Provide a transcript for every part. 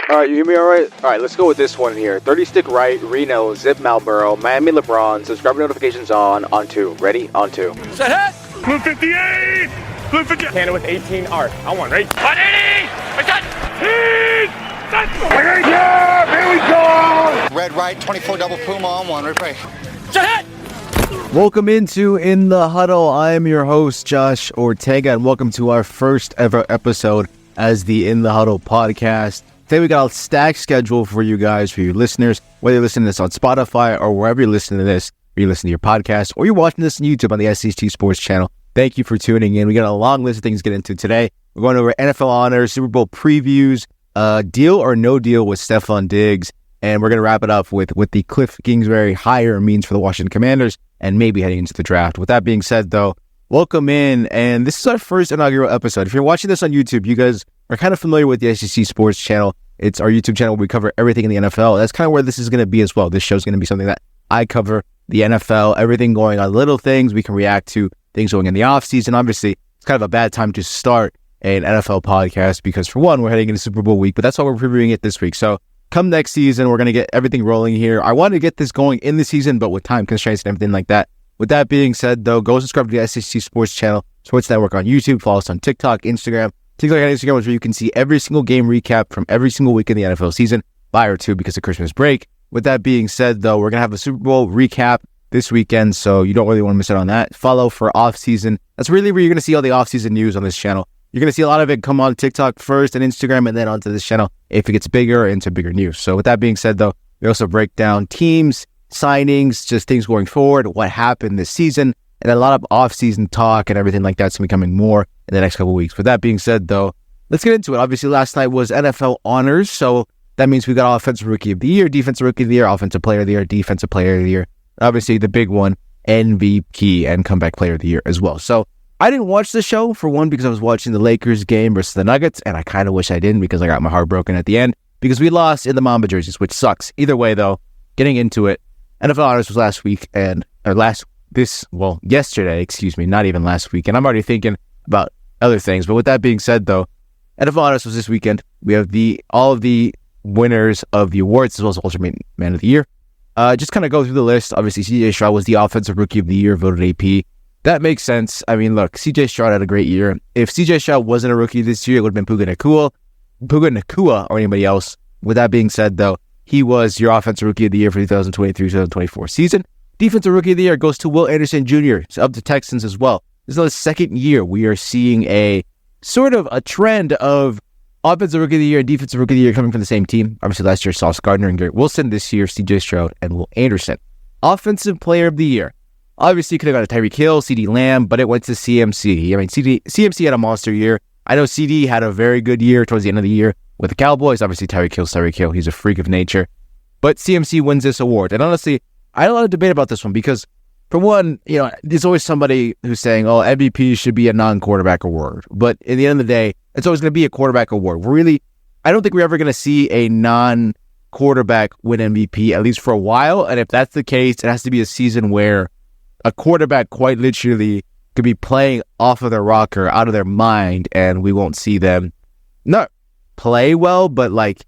Alright, you hear me alright? Alright, let's go with this one here. 30 stick right, Reno, Zip Marlboro, Miami LeBron, subscriber notifications on 2. Ready? On 2. Set hit! Blue 58! Blue 58! Cannon with 18 arc. On one, ready? 180! Attack! Yeah, here we go! Red right, 24 double Puma on one, right? Set hit! Welcome into In the Huddle. I am your host, Josh Ortega, and welcome to our first ever episode as the In the Huddle podcast. Today we got a stacked schedule for you guys, for you listeners, whether you're listening to this on Spotify or wherever you're listening to this, or you're listening to your podcast, or you're watching this on YouTube on the S.H.T Sports channel. Thank you for tuning in. We got a long list of things to get into today. We're going over NFL honors, Super Bowl previews, deal or no deal with Stefon Diggs, and we're going to wrap it up with the Kliff Kingsbury hire means for the Washington Commanders, and maybe heading into the draft. With that being said, though, welcome in, and this is our first inaugural episode. If you're watching this on YouTube, you guys are kind of familiar with the S.H.T Sports channel. It's our YouTube channel where we cover everything in the NFL. That's kind of where this is going to be as well. This show is going to be something that I cover, the NFL, everything going on, little things. We can react to things going in the offseason. Obviously, it's kind of a bad time to start an NFL podcast because, for one, we're heading into Super Bowl week, but that's why we're previewing it this week. So come next season, we're going to get everything rolling here. I want to get this going in the season, but with time constraints and everything like that. With that being said, though, go subscribe to the S.H.T Sports channel, Sports Network on YouTube. Follow us on TikTok, Instagram. TikTok and Instagram is where you can see every single game recap from every single week in the NFL season, by or two because of Christmas break. With that being said, though, we're going to have a Super Bowl recap this weekend, so you don't really want to miss out on that. Follow for off-season. That's really where you're going to see all the off-season news on this channel. You're going to see a lot of it come on TikTok first and Instagram and then onto this channel if it gets bigger into bigger news. So with that being said, though, we also break down teams, signings, just things going forward, what happened this season, and a lot of off-season talk and everything like that's going to be coming more in the next couple of weeks. With that being said, though, let's get into it. Obviously, last night was NFL honors, so that means we got Offensive Rookie of the Year, Defensive Rookie of the Year, Offensive Player of the Year, Defensive Player of the Year. Obviously, the big one, MVP and Comeback Player of the Year as well. So I didn't watch the show, for one, because I was watching the Lakers game versus the Nuggets, and I kind of wish I didn't because I got my heart broken at the end because we lost in the Mamba jerseys, which sucks. Either way, though, getting into it, NFL honors was yesterday, not even last week. And I'm already thinking about other things. But with that being said, though, NFL honors was this weekend. We have all of the winners of the awards as well as Ultimate Man of the Year. Just kind of go through the list. Obviously, C.J. Stroud was the Offensive Rookie of the Year, voted AP. That makes sense. I mean, look, C.J. Stroud had a great year. If C.J. Stroud wasn't a rookie this year, it would have been Puka Nacua or anybody else. With that being said, though, he was your Offensive Rookie of the Year for 2023-2024 season. Defensive Rookie of the Year goes to Will Anderson Jr., so up to Texans as well. This is the second year we are seeing a sort of a trend of Offensive Rookie of the Year and Defensive Rookie of the Year coming from the same team. Obviously, last year, Sauce Gardner and Garrett Wilson. This year, C.J. Stroud and Will Anderson. Offensive Player of the Year. Obviously, you could have got a Tyreek Hill, C.D. Lamb, but it went to CMC. I mean, CMC had a monster year. I know C.D. had a very good year towards the end of the year with the Cowboys. Obviously, Tyreek Hill. He's a freak of nature. But CMC wins this award. And honestly, I had a lot of debate about this one because, for one, there's always somebody who's saying, oh, MVP should be a non-quarterback award. But at the end of the day, it's always going to be a quarterback award. I don't think we're ever going to see a non-quarterback win MVP, at least for a while. And if that's the case, it has to be a season where a quarterback quite literally could be playing off of their rocker, out of their mind, and we won't see them not play well, but like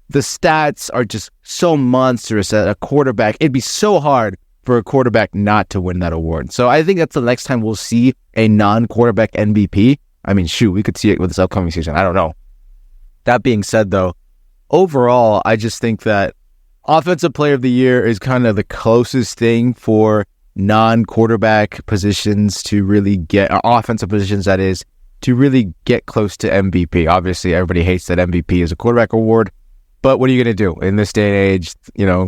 the stats are just so monstrous that a quarterback, it'd be so hard for a quarterback not to win that award. So I think that's the next time we'll see a non-quarterback MVP. I mean, shoot, we could see it with this upcoming season. I don't know. That being said, though, overall, I just think that Offensive Player of the Year is kind of the closest thing for non-quarterback positions to really get, offensive positions, that is, to really get close to MVP. Obviously, everybody hates that MVP is a quarterback award. But what are you going to do? In this day and age,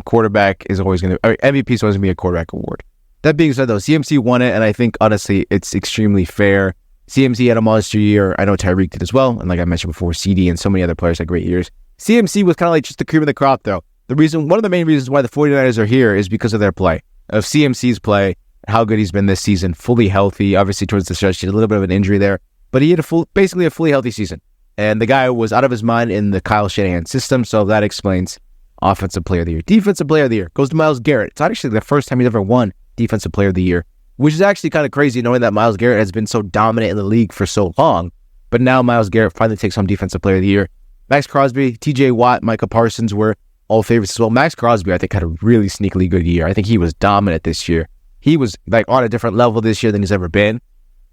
quarterback is always going to, MVP is always going to be a quarterback award. That being said, though, CMC won it, and I think, honestly, it's extremely fair. CMC had a monster year. I know Tyreek did as well, and like I mentioned before, CD and so many other players had great years. CMC was kind of like just the cream of the crop, though. One of the main reasons why the 49ers are here is because of their play, of CMC's play, how good he's been this season, fully healthy. Obviously, towards the stretch, he had a little bit of an injury there, but he had basically a fully healthy season. And the guy was out of his mind in the Kyle Shanahan system, so that explains Offensive Player of the Year. Defensive Player of the Year goes to Myles Garrett. It's actually the first time he's ever won Defensive Player of the Year, which is actually kind of crazy knowing that Myles Garrett has been so dominant in the league for so long. But now Myles Garrett finally takes home Defensive Player of the Year. Max Crosby, TJ Watt, Micah Parsons were all favorites as well. Max Crosby, I think, had a really sneakily good year. I think he was dominant this year. He was like on a different level this year than he's ever been.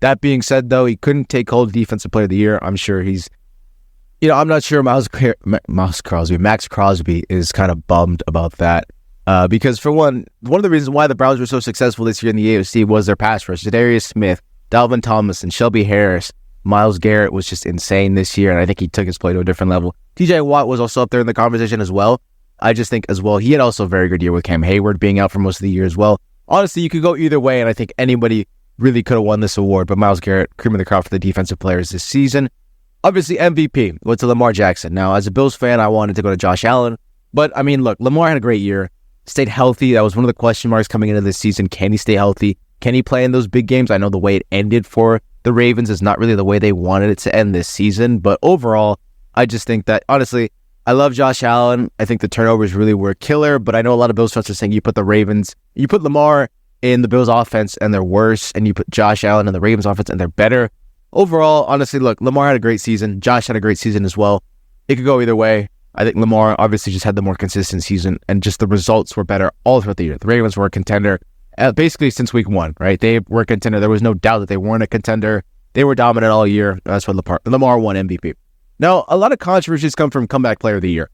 That being said, though, he couldn't take hold of Defensive Player of the Year. I'm sure he's, I'm not sure Max Crosby is kind of bummed about that. Because for one of the reasons why the Browns were so successful this year in the AFC was their pass rush. Zadarius Smith, Dalvin Thomas, and Shelby Harris. Myles Garrett was just insane this year, and I think he took his play to a different level. TJ Watt was also up there in the conversation as well. I just think as well, he had also a very good year with Cam Hayward being out for most of the year as well. Honestly, you could go either way, and I think anybody really could have won this award, but Myles Garrett, cream of the crop for the defensive players this season. Obviously, MVP went to Lamar Jackson. Now, as a Bills fan, I wanted to go to Josh Allen, but I mean, look, Lamar had a great year, stayed healthy. That was one of the question marks coming into this season. Can he stay healthy? Can he play in those big games? I know the way it ended for the Ravens is not really the way they wanted it to end this season, but overall, I just think that, honestly, I love Josh Allen. I think the turnovers really were a killer, but I know a lot of Bills fans are saying you put Lamar in the Bills offense and they're worse, and you put Josh Allen in the Ravens offense and they're better. Overall, honestly, look, Lamar had a great season. Josh had a great season as well. It could go either way. I think Lamar obviously just had the more consistent season, and just the results were better all throughout the year. The Ravens were a contender basically since week one, right? They were a contender. There was no doubt that they weren't a contender. They were dominant all year. That's why Lamar won MVP. Now, a lot of controversies come from Comeback Player of the Year.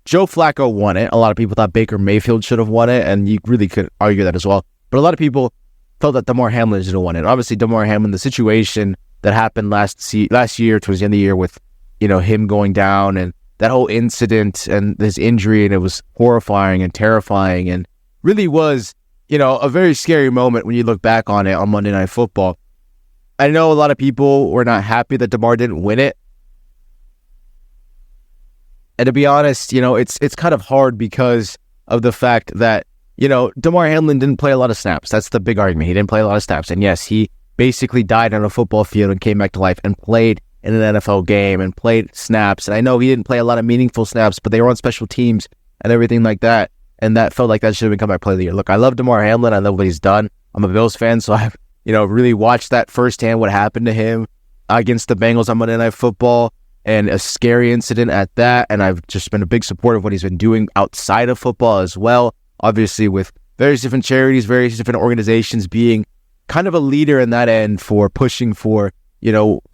Joe Flacco won it. A lot of people thought Baker Mayfield should have won it, and you really could argue that as well. But a lot of people felt that Damar Hamlin should have won it. Obviously, Damar Hamlin, the situation that happened last year towards the end of the year with, him going down and that whole incident and his injury, and it was horrifying and terrifying and really was, a very scary moment when you look back on it on Monday Night Football. I know a lot of people were not happy that Damar didn't win it. And to be honest, it's kind of hard because of the fact that, Damar Hamlin didn't play a lot of snaps. That's the big argument. He didn't play a lot of snaps. And yes, he basically died on a football field and came back to life and played in an NFL game and played snaps. And I know he didn't play a lot of meaningful snaps, but they were on special teams and everything like that. And that felt like that should have been Comeback Player of the Year. Look, I love Damar Hamlin. I love what he's done. I'm a Bills fan, so I've, really watched that firsthand, what happened to him against the Bengals on Monday Night Football, and a scary incident at that. And I've just been a big supporter of what he's been doing outside of football as well. Obviously, with various different charities, various different organizations, being kind of a leader in that end for pushing for,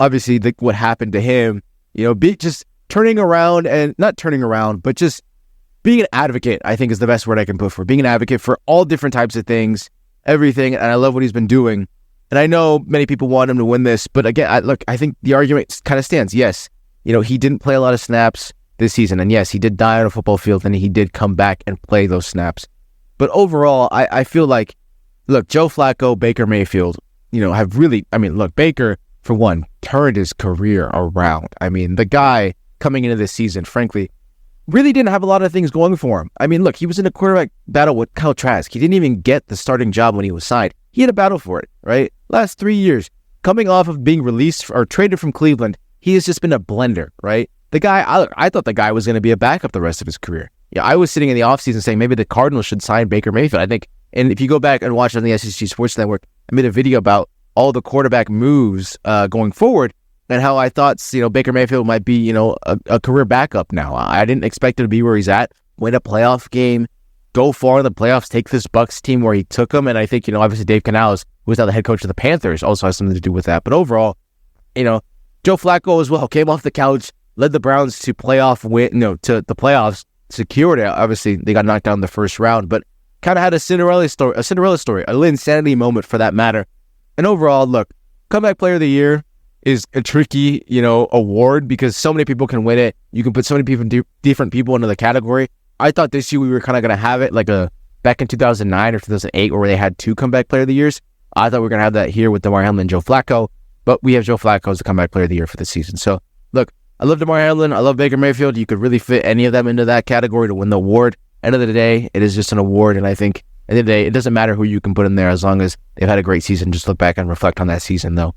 obviously what happened to him, just turning around, and not turning around, but just being an advocate, I think is the best word I can put for being an advocate for all different types of things, everything. And I love what he's been doing. And I know many people want him to win this, but again, I think the argument kind of stands. Yes, he didn't play a lot of snaps this season. And yes, he did die on a football field, and he did come back and play those snaps. But overall, I feel like, look, Joe Flacco, Baker Mayfield, have really, Baker, for one, turned his career around. The guy coming into this season, frankly, really didn't have a lot of things going for him. Look, he was in a quarterback battle with Kyle Trask. He didn't even get the starting job when he was signed. He had a battle for it, right? Last 3 years, coming off of being released or traded from Cleveland, he has just been a blender, right? The guy, I thought the guy was going to be a backup the rest of his career. Yeah, I was sitting in the offseason saying maybe the Cardinals should sign Baker Mayfield. I think, and if you go back and watch on the S.H.T Sports Network, I made a video about all the quarterback moves going forward, and how I thought, Baker Mayfield might be, a career backup now. I didn't expect him to be where he's at, win a playoff game, go far in the playoffs, take this Bucs team where he took them. And I think, obviously Dave Canales, who was now the head coach of the Panthers, also has something to do with that. But overall, Joe Flacco as well came off the couch, led the Browns to playoff win, to the playoffs, secured it. Obviously, they got knocked down in the first round, but kind of had a Cinderella story, a little insanity moment for that matter. And overall, look, Comeback Player of the Year is a tricky, award, because so many people can win it. You can put so many different people into the category. I thought this year we were kind of going to have it like back in 2009 or 2008 where they had 2 Comeback Player of the Years. I thought we were going to have that here with Damar Hamlin and Joe Flacco, but we have Joe Flacco as the Comeback Player of the Year for the season. So, look, I love Damar Hamlin. I love Baker Mayfield. You could really fit any of them into that category to win the award. End of the day, it is just an award, and I think at the end of the day, it doesn't matter who you can put in there as long as they've had a great season. Just look back and reflect on that season, though.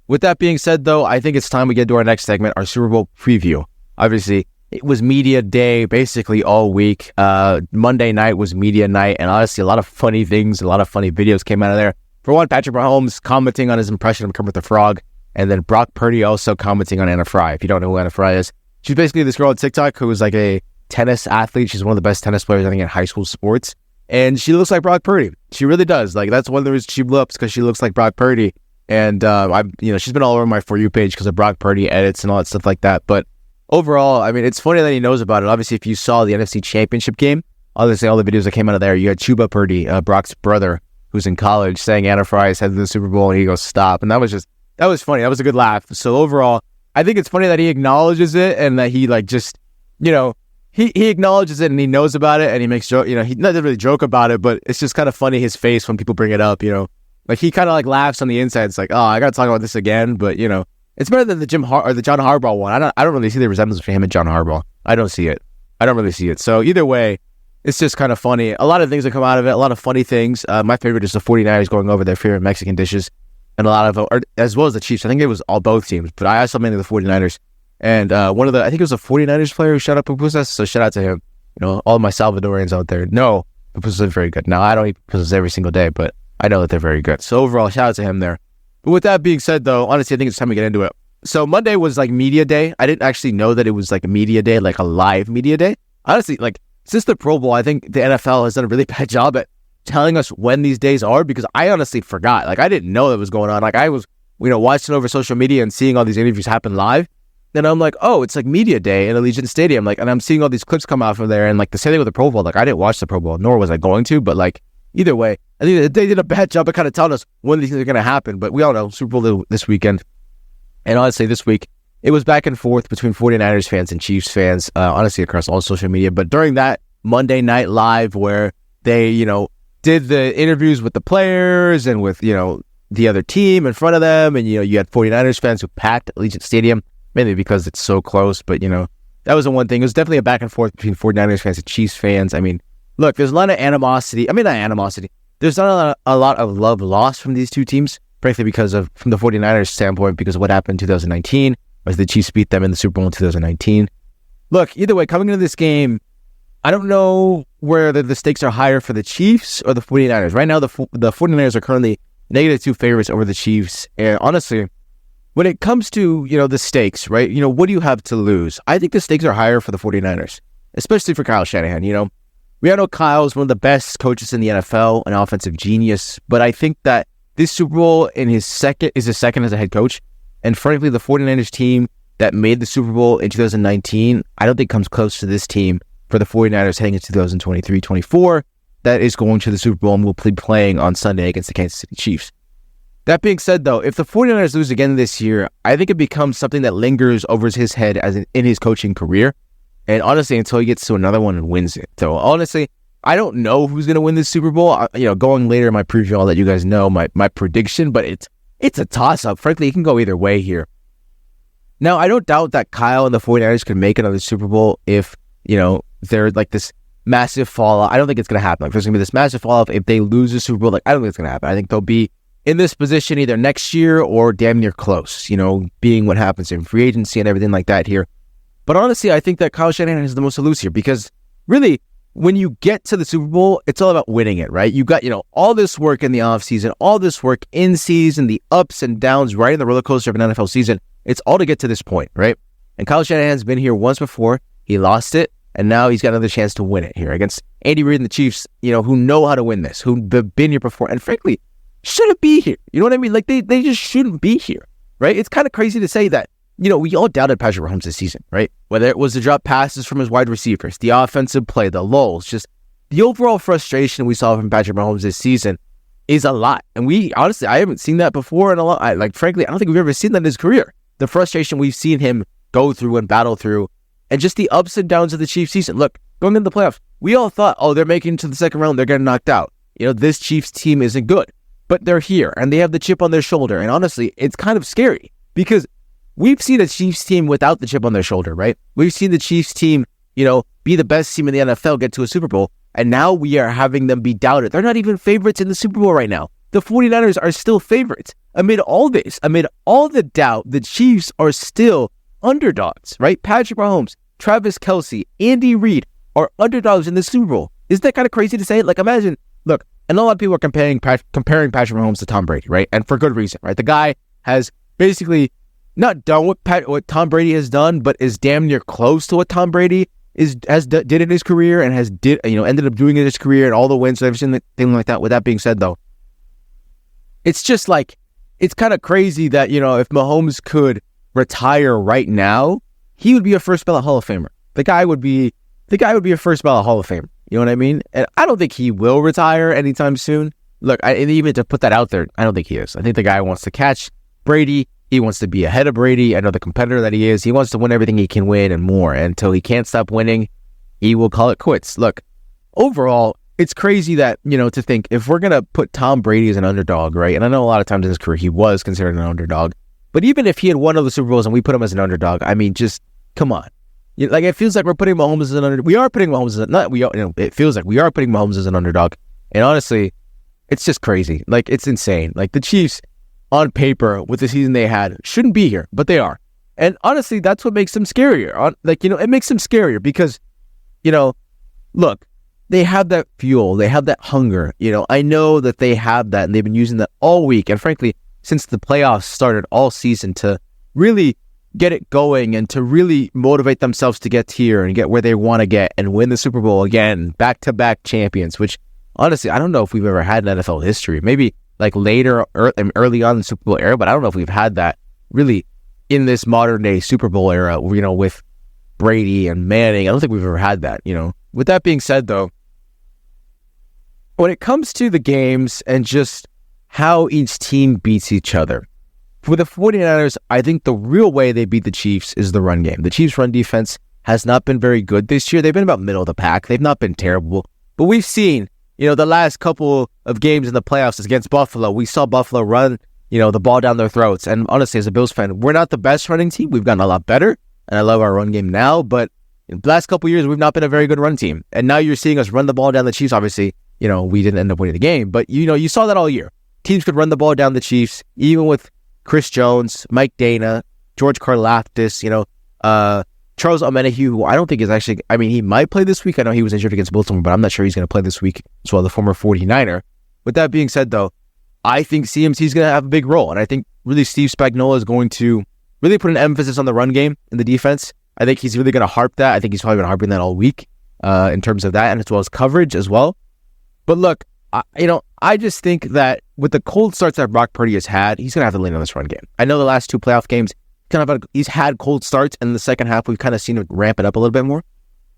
With that being said, though, I think it's time we get to our next segment, our Super Bowl preview. Obviously, it was media day basically all week. Monday night was media night, and honestly, a lot of funny things, a lot of funny videos came out of there. For one, Patrick Mahomes commenting on his impression of Kermit the Frog, And then Brock Purdy also commenting on Anna Fry. If you don't know who Anna Fry is, she's basically this girl on TikTok who is like a tennis athlete. She's one of the best tennis players, I think, in high school sports. And she looks like Brock Purdy. She really does. Like, that's one of the reasons she blew up, because she looks like Brock Purdy. And she's been all over my For You page because of Brock Purdy edits and all that stuff like that. But overall, I mean, it's funny that he knows about it. Obviously, if you saw the NFC Championship game, obviously all the videos that came out of there, you had Chuba Purdy, Brock's brother, who's in college, saying Anna Fry is headed to the Super Bowl, and he goes, stop. And that was funny. That was a good laugh. So overall, I think it's funny that he acknowledges it, and that he he acknowledges it, and he knows about it, and he makes joke. He doesn't really joke about it, but it's just kind of funny, his face when people bring it up. Like, he kind of like laughs on the inside. It's like, oh, I got to talk about this again. But it's better than the John Harbaugh one. I don't really see the resemblance between him and John Harbaugh. I don't see it. I don't really see it. So either way, it's just kind of funny. A lot of things that come out of it. A lot of funny things. My favorite is the 49ers going over their favorite Mexican dishes, and a lot of, as well as the Chiefs. I think it was both teams, but I saw mainly the 49ers. And I think it was a 49ers player who shut up pupusas, so shout out to him. All my Salvadorians out there. No, pupusas are very good. Now, I don't eat pupusas every single day, but I know that they're very good. So overall, shout out to him there. But with that being said, though, honestly, I think it's time to get into it. So Monday was like media day. I didn't actually know that it was like a media day, like a live media day. Honestly, like, since the Pro Bowl, I think the NFL has done a really bad job at telling us when these days are, because I honestly forgot. Like, I didn't know that was going on. Like, I was, watching over social media and seeing all these interviews happen live. Then I'm like, oh, it's like media day in Allegiant Stadium. Like, and I'm seeing all these clips come out from there. And like the same thing with the Pro Bowl. Like, I didn't watch the Pro Bowl, nor was I going to. But like, either way, I think they did a bad job of kind of telling us when these things are going to happen. But we all know Super Bowl this weekend. And honestly, this week, it was back and forth between 49ers fans and Chiefs fans, honestly, across all social media. But during that Monday Night Live, where they, did the interviews with the players and with, the other team in front of them, and, you had 49ers fans who packed Allegiant Stadium, mainly because it's so close. But, that was the one thing. It was definitely a back and forth between 49ers fans and Chiefs fans. I mean, look, there's a lot of animosity. I mean, not animosity. There's not a lot of love lost from these two teams, frankly, from the 49ers standpoint, because of what happened in 2019, as the Chiefs beat them in the Super Bowl in 2019. Look, either way, coming into this game, I don't know whether the stakes are higher for the Chiefs or the 49ers. Right now, the 49ers are currently -2 favorites over the Chiefs. And honestly, when it comes to, the stakes, right, what do you have to lose? I think the stakes are higher for the 49ers, especially for Kyle Shanahan. We all know Kyle's one of the best coaches in the NFL, an offensive genius. But I think that this Super Bowl is his second as a head coach. And frankly, the 49ers team that made the Super Bowl in 2019, I don't think comes close to this team for the 49ers heading into 2023-24, that is going to the Super Bowl and will be playing on Sunday against the Kansas City Chiefs. That being said, though, if the 49ers lose again this year, I think it becomes something that lingers over his head in his coaching career. And honestly, until he gets to another one and wins it. So honestly, I don't know who's going to win this Super Bowl. Going later in my preview, I'll let you guys know my prediction, but it's a toss-up. Frankly, it can go either way here. Now, I don't doubt that Kyle and the 49ers could make another Super Bowl if, they're like this massive fallout. I don't think it's going to happen. Like, there's going to be this massive fallout if they lose the Super Bowl. Like, I don't think it's going to happen. I think they'll be in this position either next year or damn near close, being what happens in free agency and everything like that here. But honestly, I think that Kyle Shanahan is the most to lose here, because really, when you get to the Super Bowl, it's all about winning it, right? You got, all this work in the offseason, all this work in season, the ups and downs, right in the roller coaster of an NFL season. It's all to get to this point, right? And Kyle Shanahan's been here once before. He lost it, and now he's got another chance to win it here against Andy Reid and the Chiefs, who know how to win this, who've been here before, and frankly, shouldn't be here. You know what I mean? Like, they just shouldn't be here, right? It's kind of crazy to say that. We all doubted Patrick Mahomes this season, right? Whether it was the drop passes from his wide receivers, the offensive play, the lulls, just the overall frustration we saw from Patrick Mahomes this season is a lot. And honestly, I haven't seen that before in a lot. Frankly, I don't think we've ever seen that in his career. The frustration we've seen him go through and battle through, and just the ups and downs of the Chiefs season. Look, going into the playoffs, we all thought, they're making it to the second round, they're getting knocked out. This Chiefs team isn't good, but they're here and they have the chip on their shoulder. And honestly, it's kind of scary because we've seen a Chiefs team without the chip on their shoulder, right? We've seen the Chiefs team, be the best team in the NFL, get to a Super Bowl, and now we are having them be doubted. They're not even favorites in the Super Bowl right now. The 49ers are still favorites. Amid all this, amid all the doubt, the Chiefs are still underdogs, right? Patrick Mahomes, Travis Kelce, Andy Reid are underdogs in the Super Bowl. Isn't that kind of crazy to say? Like, imagine, look, and a lot of people are comparing Patrick Mahomes to Tom Brady, right? And for good reason, right? The guy has basically not done what Tom Brady has done, but is damn near close to what Tom Brady did in his career and ended up doing in his career and all the wins and everything like that. With that being said, though, it's just like, it's kind of crazy that, if Mahomes could retire right now, he would be a first ballot Hall of Famer. The guy would be a first ballot Hall of Famer. You know what I mean? And I don't think he will retire anytime soon. Look, and even to put that out there, I don't think he is. I think the guy wants to catch Brady. He wants to be ahead of Brady. I know the competitor that he is. He wants to win everything he can win and more. And until he can't stop winning, he will call it quits. Look, overall, it's crazy that, to think if we're going to put Tom Brady as an underdog, right? And I know a lot of times in his career, he was considered an underdog. But even if he had won all the Super Bowls and we put him as an underdog, I mean, just come on. It feels like we're putting Mahomes as an underdog. We are putting Mahomes as it feels like we are putting Mahomes as an underdog. And honestly, it's just crazy. It's insane. The Chiefs, on paper, with the season they had, shouldn't be here, but they are. And honestly, that's what makes them scarier. It makes them scarier because, look, they have that fuel. They have that hunger. I know that they have that, and they've been using that all week. And frankly, since the playoffs started all season, to really get it going and to really motivate themselves to get here and get where they want to get and win the Super Bowl again, back-to-back champions, which honestly, I don't know if we've ever had in NFL history. Maybe later, early on in the Super Bowl era, but I don't know if we've had that really in this modern day Super Bowl era, with Brady and Manning. I don't think we've ever had that, With that being said, though, when it comes to the games and just how each team beats each other, for the 49ers, I think the real way they beat the Chiefs is the run game. The Chiefs' run defense has not been very good this year. They've been about middle of the pack. They've not been terrible. But we've seen, the last couple of games in the playoffs against Buffalo, we saw Buffalo run, the ball down their throats. And honestly, as a Bills fan, we're not the best running team. We've gotten a lot better, and I love our run game now. But in the last couple of years, we've not been a very good run team. And now you're seeing us run the ball down the Chiefs. Obviously, we didn't end up winning the game. But, you saw that all year. Teams could run the ball down the Chiefs, even with Chris Jones, Mike Dana, George Karlaftis, Charles Omenihu, who I don't think is actually, he might play this week. I know he was injured against Baltimore, but I'm not sure he's going to play this week as well, the former 49er. With that being said, though, I think CMC is going to have a big role. And I think really Steve Spagnuolo is going to really put an emphasis on the run game in the defense. I think he's really going to harp that. I think he's probably been harping that all week in terms of that, and as well as coverage as well. But look, I just think that with the cold starts that Brock Purdy has had, he's going to have to lean on this run game. I know the last two playoff games, he's had cold starts, and in the second half, we've kind of seen him ramp it up a little bit more.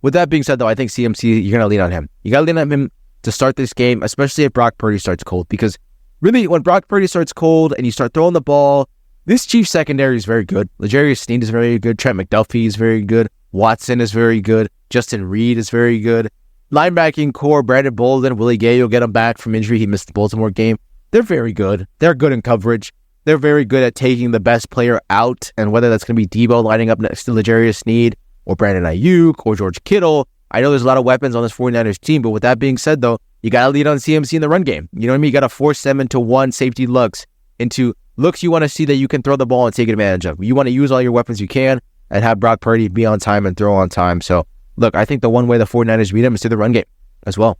With that being said, though, I think CMC, you're going to lean on him. You got to lean on him to start this game, especially if Brock Purdy starts cold, because really, when Brock Purdy starts cold and you start throwing the ball, this Chiefs secondary is very good. L'Jarius Sneed is very good. Trent McDuffie is very good. Watson is very good. Justin Reed is very good. Linebacking core, Brandon Bolden, Willie Gay will get him back from injury. He missed the Baltimore game. They're very good. They're good in coverage. They're very good at taking the best player out, and whether that's going to be Debo lining up next to L'Jarius Sneed or Brandon Ayuk or George Kittle. I know there's a lot of weapons on this 49ers team, but with that being said, though, you got to lead on CMC in the run game. You know what I mean? You got to force them into one safety looks, into looks you want to see that you can throw the ball and take advantage of. You want to use all your weapons you can and have Brock Purdy be on time and throw on time. So, look, I think the one way the 49ers beat him is through the run game as well.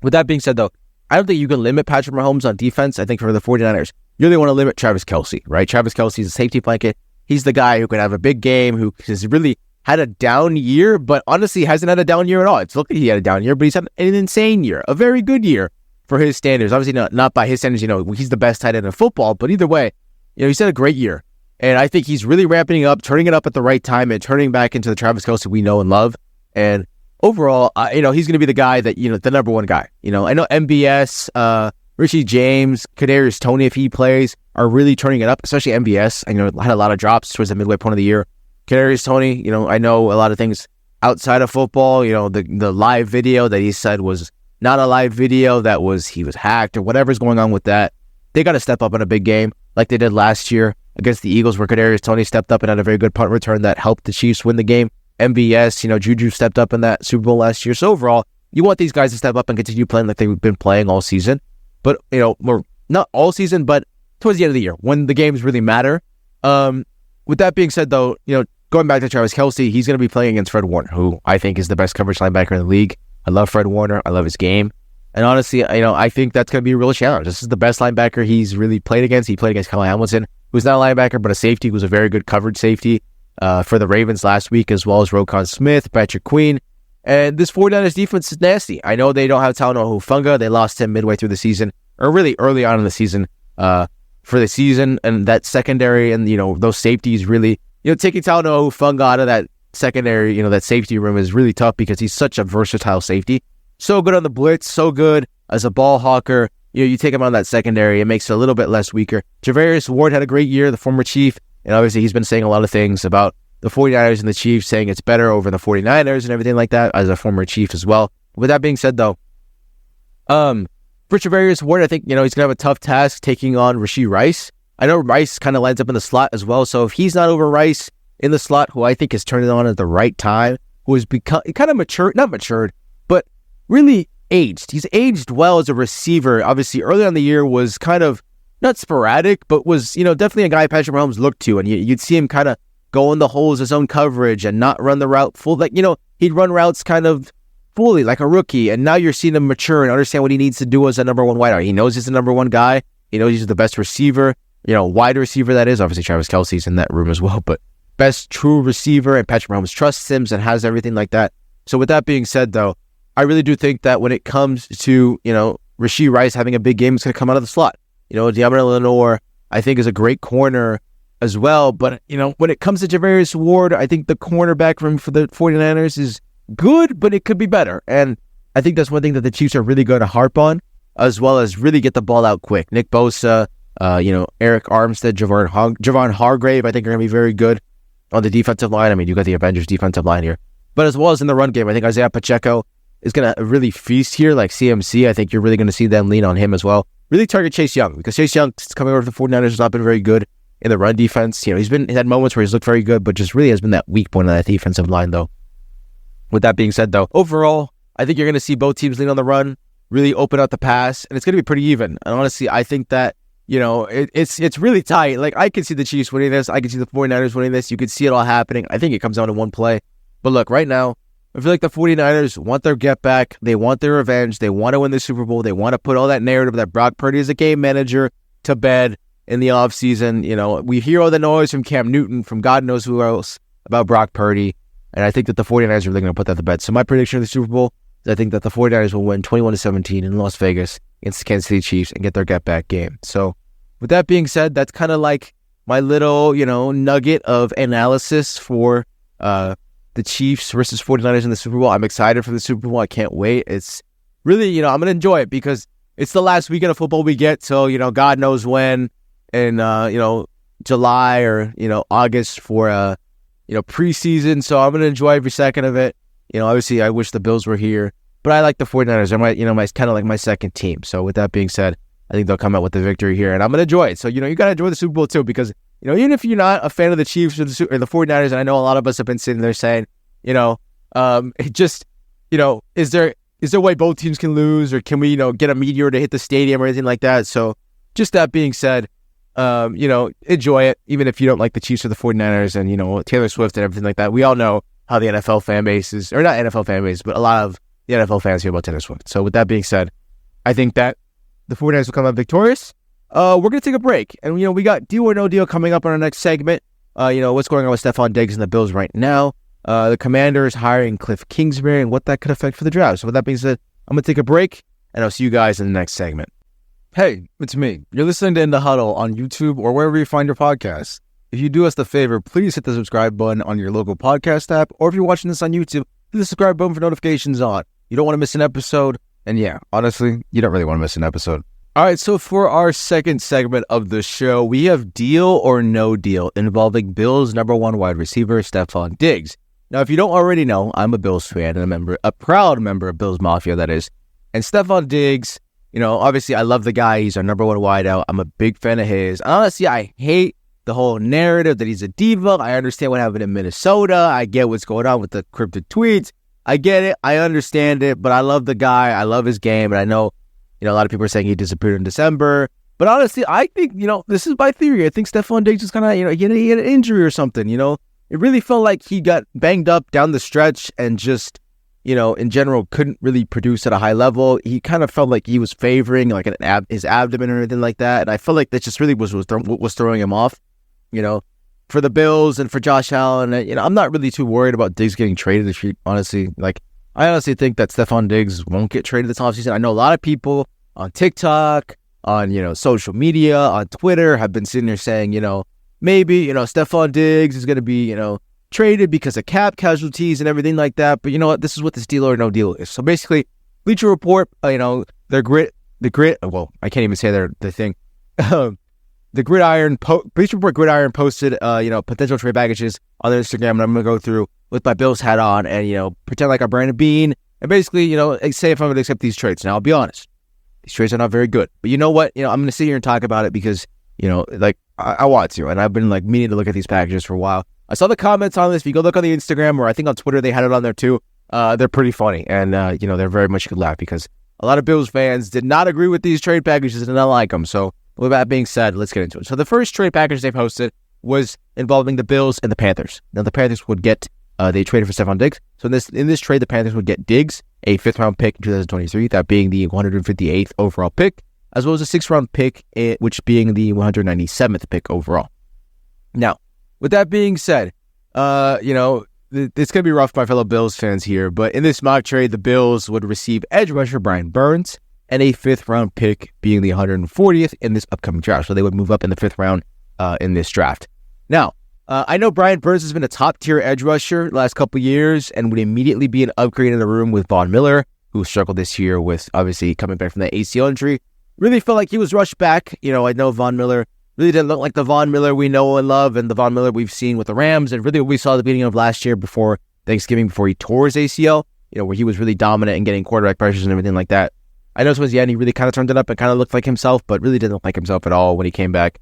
With that being said, though, I don't think you can limit Patrick Mahomes on defense. I think for the 49ers, you really want to limit Travis Kelce, right? Travis Kelce is a safety blanket. He's the guy who can have a big game, who has really had a down year, but honestly hasn't had a down year at all. It's looking like he had a down year, but he's had an insane year, a very good year for his standards. Obviously not by his standards, he's the best tight end in football, but either way, he's had a great year. And I think he's really ramping up, turning it up at the right time, and turning back into the Travis Kelce we know and love. And overall, he's going to be the guy that, the number one guy. I know MBS, Richie James, Kadarius Toney, if he plays, are really turning it up, especially MBS. I know had a lot of drops towards the midway point of the year. Kadarius Toney, I know a lot of things outside of football. The live video that he said was not a live video, he was hacked or whatever's going on with that. They got to step up in a big game like they did last year against the Eagles, where Kadarius Toney stepped up and had a very good punt return that helped the Chiefs win the game. MBS, Juju stepped up in that Super Bowl last year. So overall, you want these guys to step up and continue playing like they've been playing all season. But, more not all season, but towards the end of the year when the games really matter. With that being said, though, going back to Travis Kelce, he's going to be playing against Fred Warner, who I think is the best coverage linebacker in the league. I love Fred Warner. I love his game. And honestly, I think that's going to be a real challenge. This is the best linebacker he's really played against. He played against Kyle Hamilton. who's not a linebacker, but a safety, who's a very good coverage safety for the Ravens last week, as well as Roquan Smith, Patrick Queen. And this 49ers defense is nasty. I know they don't have Talanoa Hufanga. They lost him midway through the season, or really early on in the season for the season. And that secondary and, those safeties really, taking Talanoa Hufanga out of that secondary, that safety room is really tough because he's such a versatile safety. So good on the blitz, so good as a ball hawker. You take him on that secondary, it makes it a little bit less weaker. Javarius Ward had a great year, the former Chief, and obviously he's been saying a lot of things about the 49ers and the Chiefs, saying it's better over the 49ers and everything like that, as a former Chief as well. With that being said, though, for Javarius Ward, I think, he's going to have a tough task taking on Rashee Rice. I know Rice kind of lines up in the slot as well, so if he's not over Rice in the slot, who I think is turning on at the right time, who has become kind of not matured, but really aged. He's aged well as a receiver. Obviously, early on in the year was kind of not sporadic, but was, definitely a guy Patrick Mahomes looked to, and you'd see him kind of go in the holes, his own coverage, and not run the route full. Like, he'd run routes kind of fully like a rookie, and now you're seeing him mature and understand what he needs to do as a number one wideout. He knows he's the number one guy. He knows he's the best receiver, wide receiver that is. Obviously, Travis Kelce's in that room as well, but best true receiver, and Patrick Mahomes trusts him and has everything like that. So with that being said, though, I really do think that when it comes to, Rashee Rice having a big game, it's going to come out of the slot. De'Amon Lenore, I think, is a great corner as well. But, when it comes to Javarius Ward, I think the cornerback room for the 49ers is good, but it could be better. And I think that's one thing that the Chiefs are really going to harp on, as well as really get the ball out quick. Nick Bosa, Eric Armstead, Javon Hargrave, I think are going to be very good on the defensive line. I mean, you got the Avengers defensive line here. But as well as in the run game, I think Isaiah Pacheco is going to really feast here, like CMC. I think you're really going to see them lean on him as well. Really target Chase Young, because Chase Young, coming over to the 49ers, has not been very good in the run defense. He's had moments where he's looked very good, but just really has been that weak point on that defensive line, though. With that being said, though, overall, I think you're going to see both teams lean on the run, really open up the pass, and it's going to be pretty even. And honestly, I think that, it's really tight. Like, I can see the Chiefs winning this. I can see the 49ers winning this. You can see it all happening. I think it comes down to one play. But look, right now, I feel like the 49ers want their get back. They want their revenge. They want to win the Super Bowl. They want to put all that narrative that Brock Purdy is a game manager to bed in the offseason. We hear all the noise from Cam Newton, from God knows who else, about Brock Purdy. And I think that the 49ers are really going to put that to bed. So my prediction of the Super Bowl is I think that the 49ers will win 21-17 in Las Vegas against the Kansas City Chiefs and get their get back game. So with that being said, that's kind of like my little, nugget of analysis for the Chiefs versus 49ers in the Super Bowl. I'm excited for the Super Bowl. I can't wait. It's really, I'm going to enjoy it because it's the last weekend of football we get. So, God knows when in, July or, August for, preseason. So I'm going to enjoy every second of it. Obviously I wish the Bills were here, but I like the 49ers. They're my kind of like my second team. So with that being said, I think they'll come out with the victory here and I'm going to enjoy it. So, you got to enjoy the Super Bowl too, because even if you're not a fan of the Chiefs or the 49ers, and I know a lot of us have been sitting there saying, it just, is there a way both teams can lose, or can we, get a meteor to hit the stadium or anything like that? So just that being said, enjoy it, even if you don't like the Chiefs or the 49ers and, Taylor Swift and everything like that. We all know how the NFL fan base is, or not NFL fan base, but a lot of the NFL fans hear about Taylor Swift. So with that being said, I think that the 49ers will come out victorious. We're going to take a break. And, we got Deal or No Deal coming up on our next segment. What's going on with Stefon Diggs and the Bills right now. The Commanders hiring Kliff Kingsbury and what that could affect for the draft. So with that being said, I'm going to take a break, and I'll see you guys in the next segment. Hey, it's me. You're listening to In the Huddle on YouTube or wherever you find your podcasts. If you do us the favor, please hit the subscribe button on your local podcast app, or if you're watching this on YouTube, hit the subscribe button for notifications on. You don't want to miss an episode, and yeah, honestly, you don't really want to miss an episode. All right, so for our second segment of the show, we have Deal or No Deal involving Bills number one wide receiver, Stefon Diggs. Now, if you don't already know, I'm a Bills fan and a proud member of Bills Mafia, that is. And Stefon Diggs, obviously I love the guy. He's our number one wideout. I'm a big fan of his. Honestly, I hate the whole narrative that he's a diva. I understand what happened in Minnesota. I get what's going on with the cryptic tweets. I get it. I understand it. But I love the guy. I love his game. And I know, a lot of people are saying he disappeared in December. But honestly, I think, this is my theory. I think Stefon Diggs is kind of, he had an injury or something, It really felt like he got banged up down the stretch and just, in general, couldn't really produce at a high level. He kind of felt like he was favoring like his abdomen or anything like that. And I felt like that just really was throwing him off, for the Bills and for Josh Allen. I'm not really too worried about Diggs getting traded. Honestly, I honestly think that Stefon Diggs won't get traded this offseason. I know a lot of people on TikTok, on, social media, on Twitter have been sitting there saying, maybe, Stefon Diggs is going to be, traded because of cap casualties and everything like that. But you know what? This is what this deal or no deal is. So basically, Bleacher Report, their grit, well, I can't even say the thing. The Gridiron, Bleacher Report Gridiron posted, potential trade packages on their Instagram, and I'm going to go through with my Bills hat on and, pretend like I'm Brandon Bean and basically, say if I'm going to accept these trades. Now, I'll be honest. These trades are not very good. But you know what? I'm going to sit here and talk about it because, I want to. And I've been, meaning to look at these packages for a while. I saw the comments on this. If you go look on the Instagram, or I think on Twitter, they had it on there too. They're pretty funny. And, they're very much a good laugh because a lot of Bills fans did not agree with these trade packages and did not like them. So, with that being said, let's get into it. So, the first trade package they posted was involving the Bills and the Panthers. Now, the Panthers would get, they traded for Stefon Diggs. So, in this trade, the Panthers would get Diggs, a 5th-round pick in 2023, that being the 158th overall pick, as well as a 6th-round pick, which being the 197th pick overall. Now, with that being said, it's going to be rough for my fellow Bills fans here, but in this mock trade, the Bills would receive edge rusher Brian Burns and a 5th-round pick being the 140th in this upcoming draft. So they would move up in the 5th round in this draft. Now, I know Brian Burns has been a top-tier edge rusher the last couple years and would immediately be an upgrade in the room with Von Miller, who struggled this year with obviously coming back from that ACL injury. Really felt like he was rushed back. I know Von Miller really didn't look like the Von Miller we know and love and the Von Miller we've seen with the Rams, and really what we saw at the beginning of last year before Thanksgiving, before he tore his ACL, where he was really dominant and getting quarterback pressures and everything like that. I know towards the end he really kind of turned it up and kind of looked like himself, but really didn't look like himself at all when he came back.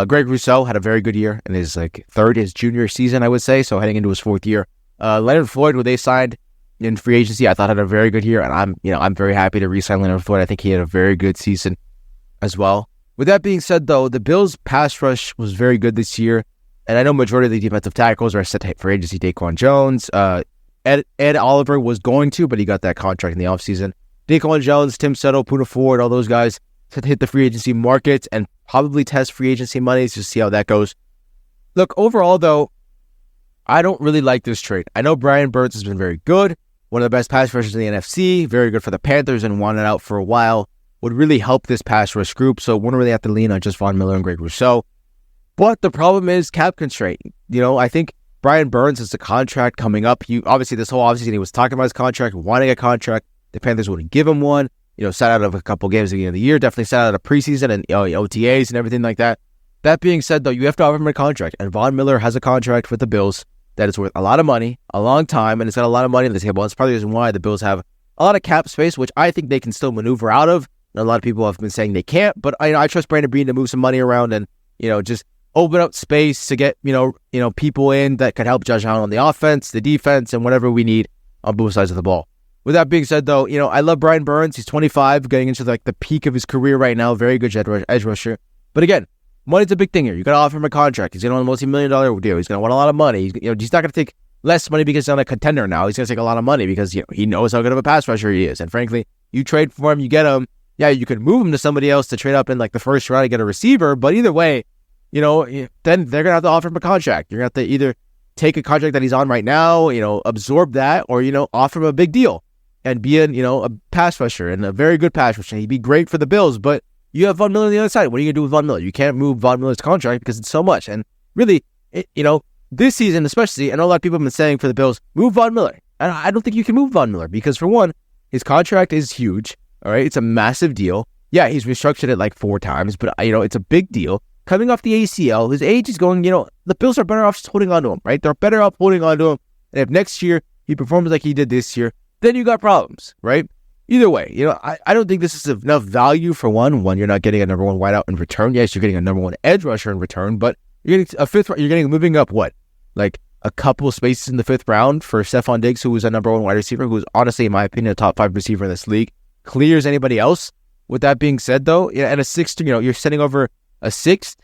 Greg Rousseau had a very good year in his his junior season, I would say, so heading into his 4th year. Leonard Floyd, who they signed in free agency, I thought had a very good year, and I'm very happy to re-sign Leonard Floyd. I think he had a very good season as well. With that being said, though, the Bills' pass rush was very good this year, and I know majority of the defensive tackles are set for agency. Daquan Jones, Ed Oliver was going to, but he got that contract in the offseason. Daquan Jones, Tim Settle, Poona Ford, all those guys set to hit the free agency market and probably test free agency money to see how that goes. Look, overall, though, I don't really like this trade. I know Brian Burns has been very good, one of the best pass rushers in the NFC, very good for the Panthers and wanted out for a while. Would really help this pass rush group, so wouldn't really have to lean on just Von Miller and Greg Rousseau. But the problem is cap constraint. I think Brian Burns has a contract coming up. Obviously, this whole offseason, he was talking about his contract, wanting a contract. The Panthers wouldn't give him one. Sat out of a couple games at the beginning of the year, definitely sat out of preseason and OTAs and everything like that. That being said, though, you have to offer him a contract, and Von Miller has a contract with the Bills that is worth a lot of money, a long time, and it's got a lot of money on the table. That's probably the reason why the Bills have a lot of cap space, which I think they can still maneuver out of. A lot of people have been saying they can't, but I trust Brandon Bean to move some money around and, just open up space to get, people in that could help Josh Allen on the offense, the defense, and whatever we need on both sides of the ball. With that being said, though, I love Brian Burns. He's 25, getting into the peak of his career right now. Very good edge rusher. But again, money's a big thing here. You got to offer him a contract. He's going to want a multi-million-dollar deal. He's going to want a lot of money. He's not going to take less money because he's on a contender now. He's going to take a lot of money because he knows how good of a pass rusher he is. And frankly, you trade for him, you get him. Yeah, you could move him to somebody else to trade up in the 1st round to get a receiver, but either way, then they're going to have to offer him a contract. You're going to have to either take a contract that he's on right now, absorb that, or, offer him a big deal and be a pass rusher and a very good pass rusher. He'd be great for the Bills, but you have Von Miller on the other side. What are you going to do with Von Miller? You can't move Von Miller's contract because it's so much. And really, this season especially, I know a lot of people have been saying for the Bills, move Von Miller. And I don't think you can move Von Miller because, for one, his contract is huge. All right, it's a massive deal. Yeah, he's restructured it 4 times, but it's a big deal. Coming off the ACL, his age is going, the Bills are better off just holding on to him, right? They're better off holding on to him. And if next year he performs like he did this year, then you got problems, right? Either way, I don't think this is enough value for one. One, you're not getting a number 1 wideout in return. Yes, you're getting a number 1 edge rusher in return, but you're getting a 5th. You're getting moving up what, a couple of spaces in the 5th round for Stefon Diggs, who was a number 1 wide receiver, who's honestly, in my opinion, a top 5 receiver in this league. Clear as anybody else. With that being said, though, and a 6th, you're sending over a 6th,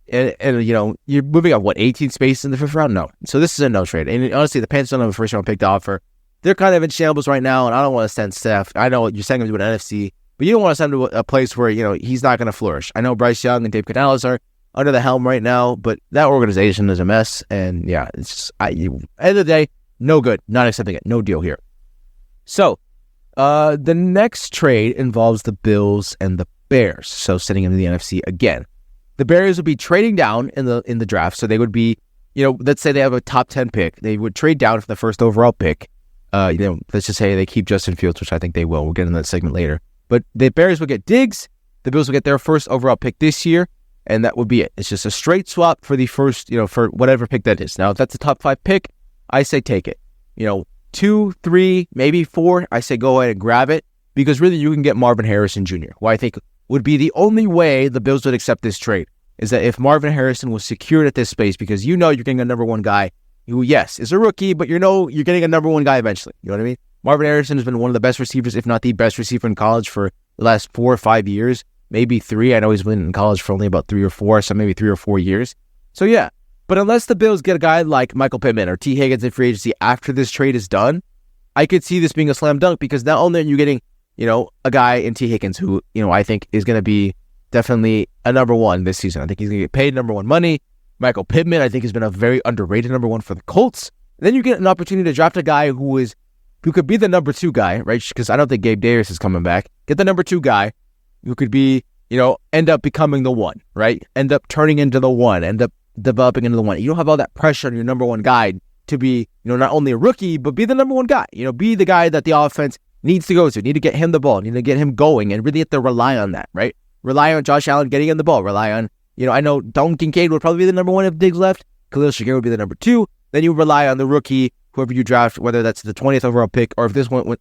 and you're moving up 18 spaces in the 5th round. No, so this is a no trade. And honestly, the Panthers don't have a 1st round pick to offer. they're kind of in shambles right now, and I don't want to send Steph. I know you're sending him to an NFC, but you don't want to send him to a place where, he's not going to flourish. I know Bryce Young and Dave Canales are under the helm right now, but that organization is a mess, and yeah, it's just, end of the day, no good. Not accepting it. No deal here. So, the next trade involves the Bills and the Bears, so sending them to the NFC again. The Bears would be trading down in the draft, so they would be, let's say they have a top 10 pick. They would trade down for the first overall pick. Let's just say they keep Justin Fields, which I think they will. We'll get into that segment later. But the Bears would get Diggs. The Bills will get their first overall pick this year, and that would be it. It's just a straight swap for the first, for whatever pick that is. Now, if that's a top 5 pick, I say take it. 2, 3, maybe 4, I say go ahead and grab it, because really you can get Marvin Harrison Jr., who I think would be the only way the Bills would accept this trade, is that if Marvin Harrison was secured at this space, because you're getting a number one guy who, yes, is a rookie, but you're getting a number one guy eventually. You know what I mean? Marvin Harrison has been one of the best receivers, if not the best receiver in college for the last 4 or 5 years, maybe 3. I know he's been in college for only about 3 or 4, so maybe 3 or 4 years. So yeah, but unless the Bills get a guy like Michael Pittman or T. Higgins in free agency after this trade is done, I could see this being a slam dunk, because not only are you getting, a guy in T. Higgins who, I think is going to be definitely a number one this season. I think he's going to get paid number one money. Michael Pittman, I think, has been a very underrated number one for the Colts. And then you get an opportunity to draft a guy who could be the number 2 guy, right? Because I don't think Gabe Davis is coming back. Get the number 2 guy who could be, end up becoming the one, right? End up turning into the one, end up developing into the one. You don't have all that pressure on your number 1 guy to be, not only a rookie, but be the number 1 guy. Be the guy that the offense needs to go to. Need to get him the ball. Need to get him going, and really have to rely on that, right? Rely on Josh Allen getting him the ball. Rely on, I know Dalton Kincaid would probably be the number 1 if Diggs left. Khalil Shakir would be the number 2. Then you rely on the rookie, whoever you draft, whether that's the 20th overall pick, or if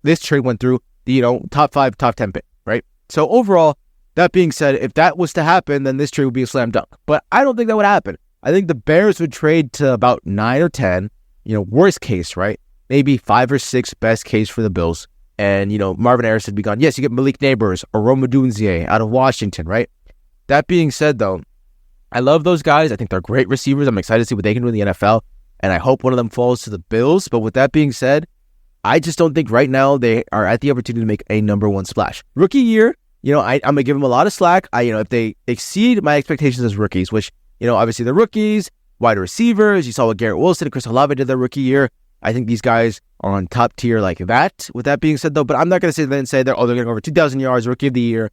this trade went through, the top 5, top 10 pick, right? So overall, that being said, if that was to happen, then this trade would be a slam dunk. But I don't think that would happen. I think the Bears would trade to about 9 or 10, worst case, right? Maybe 5 or 6 best case for the Bills. And, Marvin Harrison would be gone. Yes, you get Malik Neighbors or Rome Odunze out of Washington, right? That being said, though, I love those guys. I think they're great receivers. I'm excited to see what they can do in the NFL. And I hope one of them falls to the Bills. But with that being said, I just don't think right now they are at the opportunity to make a number 1 splash. Rookie year, I'm going to give them a lot of slack. If they exceed my expectations as rookies, which, obviously the rookies, wide receivers, you saw what Garrett Wilson and Chris Olave did their rookie year. I think these guys are on top tier like that. With that being said, though, but I'm not going to sit there and say they're going to go over 2,000 yards, rookie of the year,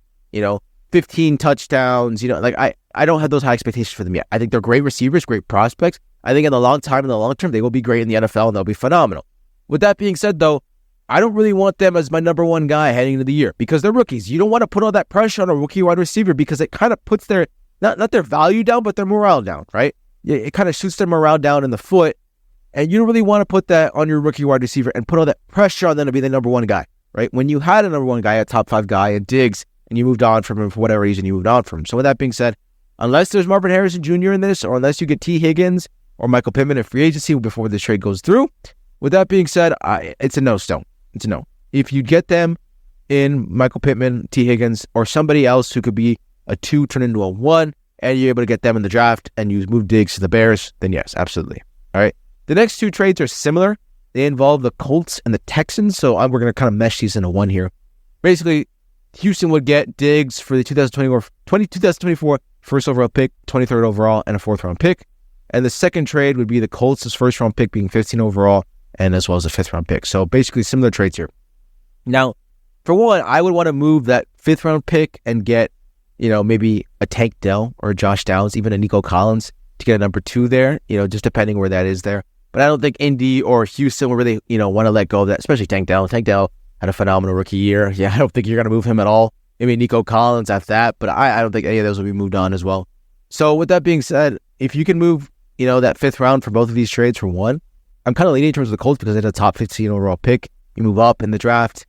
15 touchdowns. I don't have those high expectations for them yet. I think they're great receivers, great prospects. I think in the long term, they will be great in the NFL, and they'll be phenomenal. With that being said, though, I don't really want them as my number 1 guy heading into the year, because they're rookies. You don't want to put all that pressure on a rookie wide receiver, because it kind of puts their, not their value down, but their morale down, right? It kind of shoots their morale down in the foot. And you don't really want to put that on your rookie wide receiver and put all that pressure on them to be the number 1 guy, right? When you had a number 1 guy, a top 5 guy, a Diggs, and you moved on from him for whatever reason, you moved on from him. So with that being said, unless there's Marvin Harrison Jr. in this, or unless you get T. Higgins or Michael Pittman in free agency before this trade goes through, with that being said, it's a no stone. It's a no. If you get them in Michael Pittman, T. Higgins, or somebody else who could be a 2 turn into a 1, and you're able to get them in the draft and you move Diggs to the Bears, then yes, absolutely. All right. The next 2 trades are similar. They involve the Colts and the Texans, so we're going to kind of mesh these into one here. Basically, Houston would get Diggs for the 2024 first overall pick, 23rd overall, and a 4th round pick. And the second trade would be the Colts' first round pick being 15 overall, and as well as a 5th round pick. So basically similar trades here. Now, for one, I would want to move that 5th round pick and get, maybe a Tank Dell or a Josh Downs, even a Nico Collins to get a number 2 there, just depending where that is there. But I don't think Indy or Houston will really, want to let go of that, especially Tank Dell. Tank Dell had a phenomenal rookie year. Yeah, I don't think you're going to move him at all. Maybe Nico Collins after that, but I don't think any of those will be moved on as well. So with that being said, if you can move, that 5th round for both of these trades for one, I'm kind of leaning towards the Colts because they had a top 15 overall pick. You move up in the draft,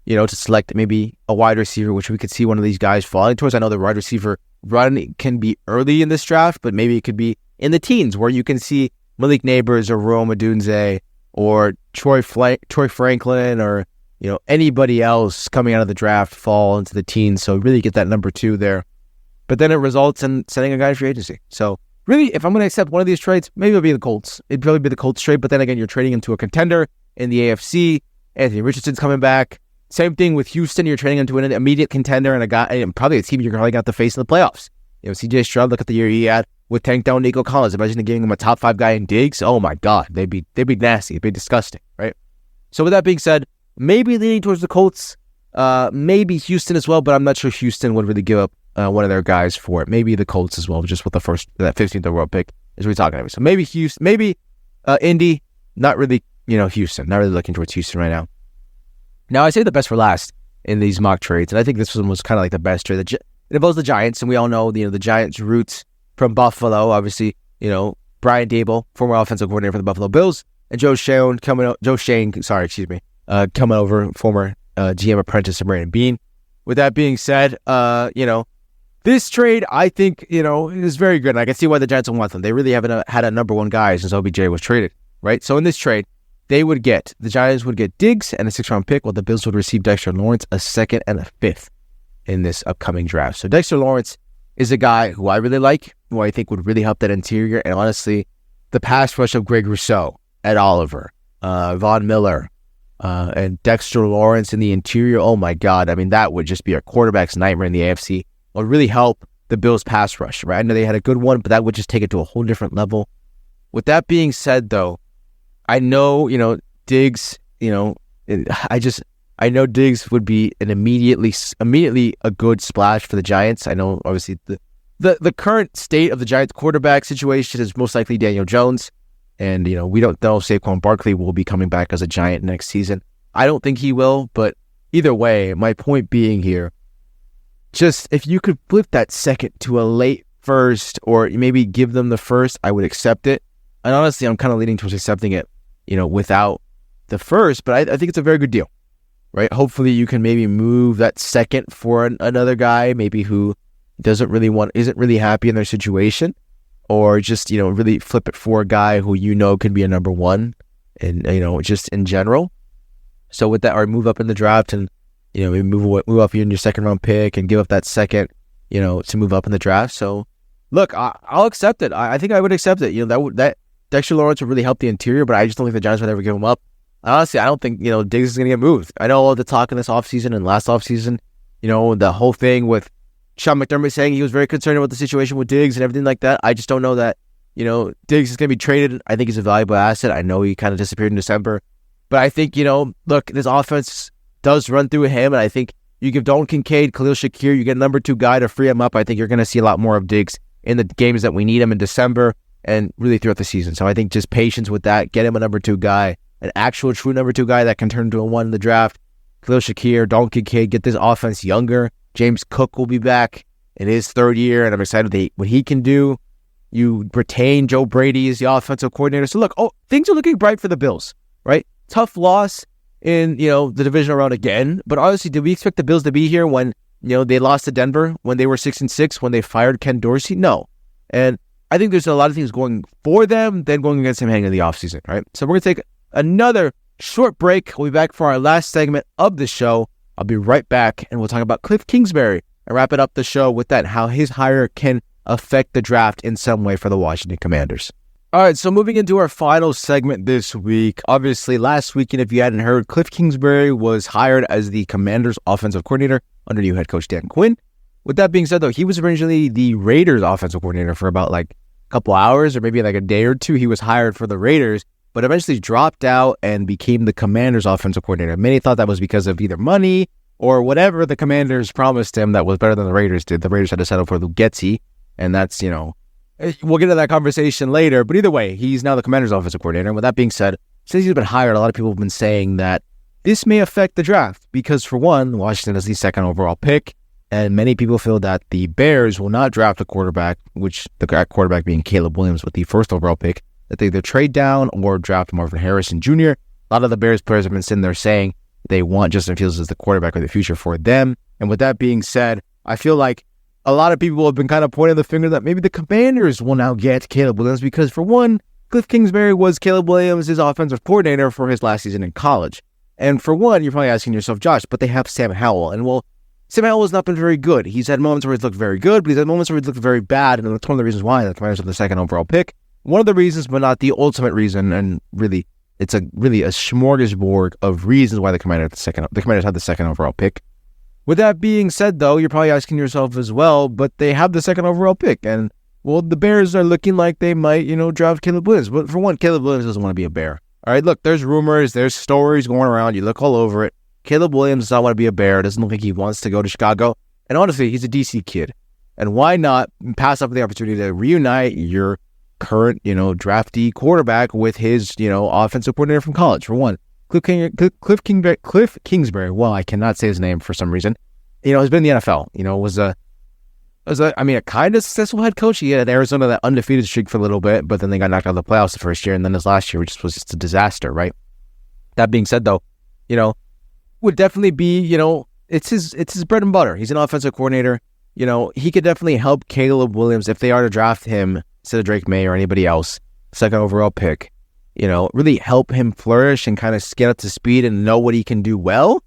to select maybe a wide receiver, which we could see one of these guys falling towards. I know the wide receiver run can be early in this draft, but maybe it could be in the teens where you can see Malik Neighbors or Rome Odunze or Troy Franklin or, anybody else coming out of the draft fall into the teens. So really get that number 2 there. But then it results in sending a guy to free agency. So really, if I'm going to accept one of these trades, maybe it'll be the Colts. It'd probably be the Colts trade, but then again, you're trading into a contender in the AFC. Anthony Richardson's coming back. Same thing with Houston. You're training into an immediate contender and a guy, and probably a team you're probably got to face in the playoffs. CJ Stroud, look at the year he had with Tank down Nico Collins. Imagine giving him a top 5 guy in Diggs. Oh my God, they'd be nasty. It'd be disgusting, right? So with that being said, maybe leaning towards the Colts, maybe Houston as well, but I'm not sure Houston would really give up one of their guys for it. Maybe the Colts as well, just with that 15th overall pick is what we're talking about. So maybe Houston, maybe Indy, not really, Houston, not really looking towards Houston right now. Now, I say the best for last in these mock trades, and I think this one was kind of like the best trade. It involves the Giants, and we all know, the Giants' roots from Buffalo. Obviously, Brian Daboll, former offensive coordinator for the Buffalo Bills, and Joe Shane, coming over, former GM apprentice to Brandon Beane. With that being said, this trade, I think, is very good. And I can see why the Giants want them. They really haven't had a number one guy since OBJ was traded, right? So in this trade, the Giants would get Diggs and a 6th-round pick, while the Bills would receive Dexter Lawrence, a 2nd and a 5th in this upcoming draft. So Dexter Lawrence is a guy who I really like, who I think would really help that interior. And honestly, the pass rush of Greg Rousseau, Ed Oliver, Von Miller, and Dexter Lawrence in the interior, oh my God. I mean, that would just be a quarterback's nightmare in the AFC. It would really help the Bills pass rush, right? I know they had a good one, but that would just take it to a whole different level. With that being said, though, I know, Diggs, I know Diggs would be an immediately a good splash for the Giants. I know, obviously, the current state of the Giants quarterback situation is most likely Daniel Jones. And, we don't know if Saquon Barkley will be coming back as a Giant next season. I don't think he will, but either way, my point being here, just if you could flip that 2nd to a late 1st, or maybe give them the 1st, I would accept it. And honestly, I'm kind of leaning towards accepting it, without the 1st, but I think it's a very good deal, right? Hopefully you can maybe move that 2nd for another guy, maybe who isn't really happy in their situation, or just, really flip it for a guy who can be a number 1, and, just in general. So with that, or move up in the draft and, maybe move up in your 2nd-round pick and give up that 2nd, to move up in the draft. So look, I'll accept it. I think I would accept it. That Dexter Lawrence would really help the interior, but I just don't think the Giants would ever give him up. Honestly, I don't think, Diggs is going to get moved. I know all the talk in this offseason and last offseason, the whole thing with Sean McDermott saying he was very concerned about the situation with Diggs and everything like that. I just don't know that, Diggs is going to be traded. I think he's a valuable asset. I know he kind of disappeared in December, but I think, look, this offense does run through him, and I think you give Dalton Kincaid, Khalil Shakir, you get a number 2 guy to free him up. I think you're going to see a lot more of Diggs in the games that we need him in December and really throughout the season. So I think just patience with that, get him a number 2 guy, an actual true number 2 guy that can turn into a 1 in the draft. Khalil Shakir, Dalton Kincaid, get this offense younger. James Cook will be back in his 3rd year, and I'm excited what he can do. You retain Joe Brady as the offensive coordinator. So look, things are looking bright for the Bills, right? Tough loss in, the divisional round again, but honestly, did we expect the Bills to be here when, they lost to Denver, when they were 6-6, when they fired Ken Dorsey? No. And I think there's a lot of things going for them than going against him heading into the offseason, right? So we're going to take another short break. We'll be back for our last segment of the show. I'll be right back, and we'll talk about Kliff Kingsbury and wrap it up the show with that, how his hire can affect the draft in some way for the Washington Commanders. All right, so moving into our final segment this week. Obviously, last weekend, if you hadn't heard, Kliff Kingsbury was hired as the Commanders' offensive coordinator under new head coach Dan Quinn. With that being said, though, he was originally the Raiders' offensive coordinator for about a couple hours or maybe a day or two. He was hired for the Raiders, but eventually dropped out and became the Commanders' offensive coordinator. Many thought that was because of either money or whatever the Commanders promised him that was better than the Raiders did. The Raiders had to settle for Luke Getsy, and that's, we'll get to that conversation later. But either way, he's now the Commanders' offensive coordinator. And with that being said, since he's been hired, a lot of people have been saying that this may affect the draft because, for one, Washington is the 2nd overall pick, and many people feel that the Bears will not draft a quarterback, which the quarterback being Caleb Williams with the 1st overall pick, that they either trade down or draft Marvin Harrison Jr. A lot of the Bears players have been sitting there saying they want Justin Fields as the quarterback of the future for them. And with that being said, I feel like a lot of people have been kind of pointing the finger that maybe the Commanders will now get Caleb Williams because, for one, Kliff Kingsbury was Caleb Williams' offensive coordinator for his last season in college. And for one, you're probably asking yourself, Josh, but they have Sam Howell. And well, Sam Howell has not been very good. He's had moments where he's looked very good, but he's had moments where he's looked very bad. And that's one of the reasons why the Commanders have the 2nd overall pick. One of the reasons, but not the ultimate reason, and really it's really a smorgasbord of reasons why the Commanders had the second overall pick. With that being said, though, you're probably asking yourself as well, but they have the second overall pick, and well, the Bears are looking like they might, draft Caleb Williams. But for one, Caleb Williams doesn't want to be a Bear. All right, look, there's rumors, there's stories going around. You look all over it. Caleb Williams does not want to be a Bear. Doesn't look like he wants to go to Chicago. And honestly, he's a DC kid. And why not pass up the opportunity to reunite your current, draftee quarterback with his, offensive coordinator from college? For one, Kliff Kingsbury. Well, I cannot say his name for some reason. He's been in the NFL. Was a kind of successful head coach. He had Arizona that undefeated streak for a little bit, but then they got knocked out of the playoffs the first year, and then this last year, which was just a disaster, right? That being said, though, would definitely be, it's his bread and butter. He's an offensive coordinator. He could definitely help Caleb Williams if they are to draft him instead of Drake May or anybody else, second overall pick. Really help him flourish and kind of get up to speed and know what he can do well,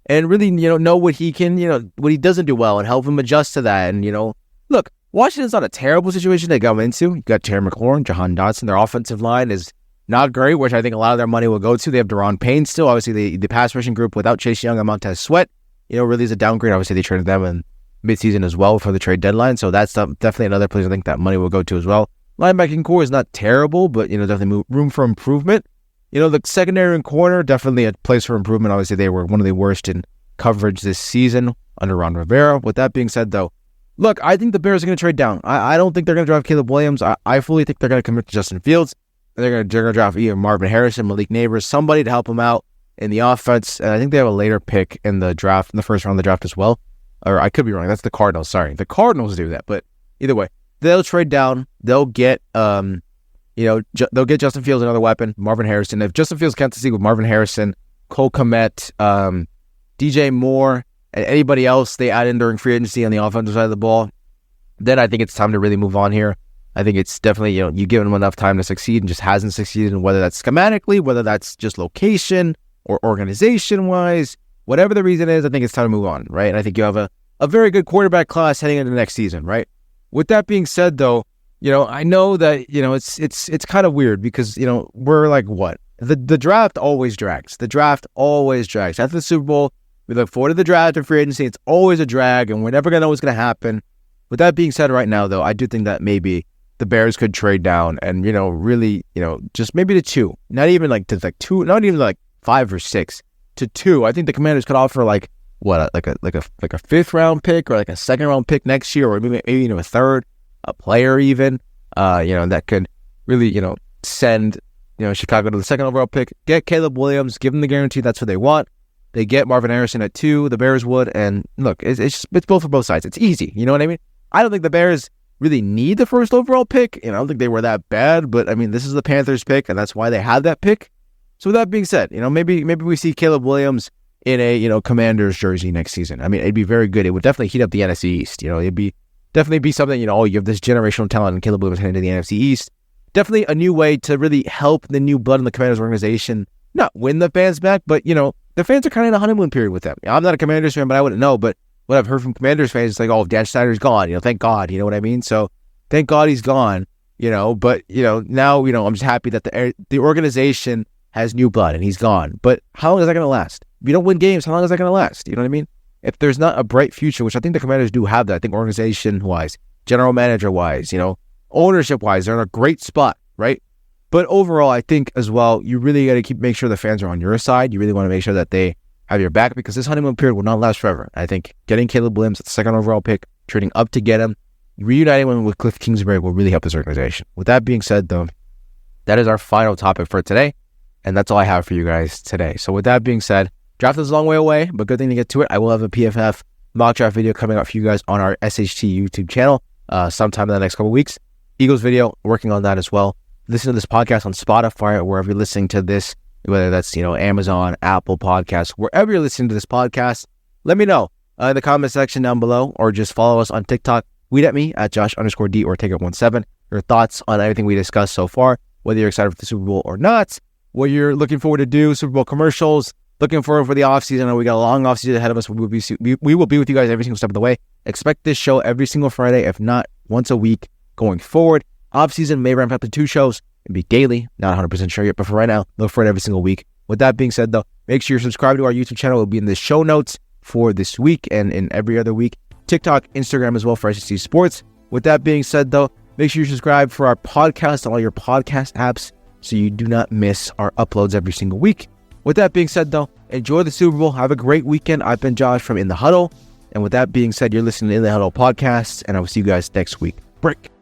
and really, know what he can, what he doesn't do well, and help him adjust to that. And, look, Washington's not a terrible situation they go into. You got Terry McLaurin, Jahan Dotson. Their offensive line is not great, which I think a lot of their money will go to. They have Daron Payne still. Obviously, the pass rushing group without Chase Young and Montez Sweat, really is a downgrade. Obviously, they traded them in midseason as well for the trade deadline. So that's definitely another place I think that money will go to as well. Linebacking core is not terrible, but, definitely room for improvement. The secondary and corner, definitely a place for improvement. Obviously, they were one of the worst in coverage this season under Ron Rivera. With that being said, though, look, I think the Bears are going to trade down. I don't think they're going to draft Caleb Williams. I fully think they're going to commit to Justin Fields. They're going to draft either Marvin Harrison, Malik Neighbors, somebody to help them out in the offense. And I think they have a later pick in the draft, in the first round of the draft as well. Or I could be wrong. That's the Cardinals. Sorry. The Cardinals do that. But either way, they'll trade down. They'll get, they'll get Justin Fields another weapon, Marvin Harrison. If Justin Fields can't succeed with Marvin Harrison, Cole Kmet, DJ Moore, and anybody else they add in during free agency on the offensive side of the ball, then I think it's time to really move on here. I think it's definitely, you give him enough time to succeed and just hasn't succeeded, and whether that's schematically, whether that's just location or organization-wise, whatever the reason is, I think it's time to move on, right? And I think you have a very good quarterback class heading into the next season, right? With that being said, though, I know that, it's kind of weird because, we're like, what? The draft always drags. The draft always drags. After the Super Bowl, we look forward to the draft and free agency. It's always a drag, and we're never going to know what's going to happen. With that being said right now, though, I do think that maybe the Bears could trade down and, really, just maybe to 2. Not even like to 2, not even like 5 or 6. To 2. I think the Commanders could offer like a 5th round pick or like a 2nd round pick next year, or maybe a 3rd, a player even, that could really, send, Chicago to the 2nd overall pick, get Caleb Williams, give them the guarantee that's what they want. They get Marvin Harrison at 2, the Bears would, and look, it's both for both sides. It's easy, you know what I mean? I don't think the Bears really need the 1st overall pick. I don't think they were that bad, but I mean, this is the Panthers pick, and that's why they had that pick. So with that being said, maybe we see Caleb Williams in a, Commanders jersey next season. I mean, it'd be very good. It would definitely heat up the NFC East. It'd definitely be something, you have this generational talent, and Caleb Williams heading to the NFC East. Definitely a new way to really help the new blood in the Commanders organization not win the fans back, but, the fans are kind of in a honeymoon period with them. I'm not a Commanders fan, but I wouldn't know. But what I've heard from Commanders fans is like, oh, Dan Snyder's gone. Thank God. You know what I mean? So thank God he's gone. But now I'm just happy that the organization has new blood and he's gone. But how long is that going to last? If you don't win games, how long is that going to last? You know what I mean? If there's not a bright future, which I think the Commanders do have that, I think organization-wise, general manager-wise, ownership-wise, they're in a great spot, right? But overall, I think as well, you really got to make sure the fans are on your side. You really want to make sure that they have your back, because this honeymoon period will not last forever. I think getting Caleb Williams at the 2nd overall pick, trading up to get him, reuniting him with Kliff Kingsbury will really help this organization. With that being said, though, that is our final topic for today, and that's all I have for you guys today. So with that being said, draft is a long way away, but good thing to get to it. I will have a PFF mock draft video coming out for you guys on our S.H.T YouTube channel sometime in the next couple weeks. Eagles video, working on that as well. Listen to this podcast on Spotify or wherever you're listening to this, whether that's, Amazon, Apple Podcasts, wherever you're listening to this podcast. Let me know in the comment section down below, or just follow us on TikTok. Tweet at me at Josh_D Ortega17. Your thoughts on everything we discussed so far, whether you're excited for the Super Bowl or not, what you're looking forward to do, Super Bowl commercials, looking forward for the offseason. I know we got a long offseason ahead of us. We will be with you guys every single step of the way. Expect this show every single Friday, if not once a week going forward. Offseason may ramp up to 2 shows. It'll be daily. Not 100% sure yet, but for right now, look for it every single week. With that being said, though, make sure you're subscribed to our YouTube channel. It'll be in the show notes for this week and in every other week. TikTok, Instagram as well for S.H.T Sports. With that being said, though, make sure you subscribe for our podcast on all your podcast apps so you do not miss our uploads every single week. With that being said, though, enjoy the Super Bowl. Have a great weekend. I've been Josh from In the Huddle. And with that being said, you're listening to In the Huddle podcast, and I will see you guys next week. Break.